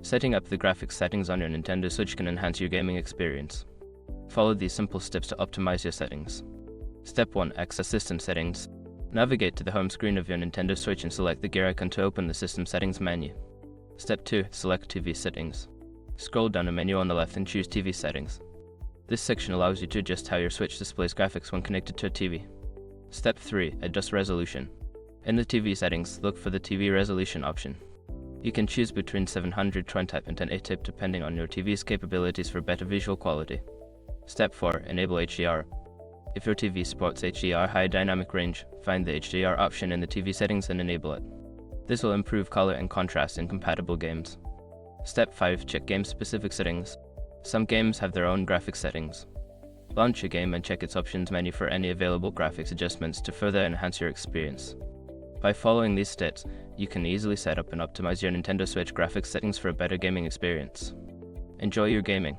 Setting up the graphics settings on your Nintendo Switch can enhance your gaming experience. Follow these simple steps to optimize your settings. Step 1. Access System Settings. Navigate to the home screen of your Nintendo Switch and select the gear icon to open the System Settings menu. Step 2. Select TV Settings. Scroll down a menu on the left and choose TV Settings. This section allows you to adjust how your Switch displays graphics when connected to a TV. Step 3. Adjust Resolution. In the TV settings, look for the TV resolution option. You can choose between 700 TrueType and 1080p depending on your TV's capabilities for better visual quality. Step 4. Enable HDR. If your TV supports HDR High Dynamic Range, find the HDR option in the TV settings and enable it. This will improve color and contrast in compatible games. Step 5. Check game-specific settings. Some games have their own graphics settings. Launch a game and check its options menu for any available graphics adjustments to further enhance your experience. By following these steps, you can easily set up and optimize your Nintendo Switch graphics settings for a better gaming experience. Enjoy your gaming.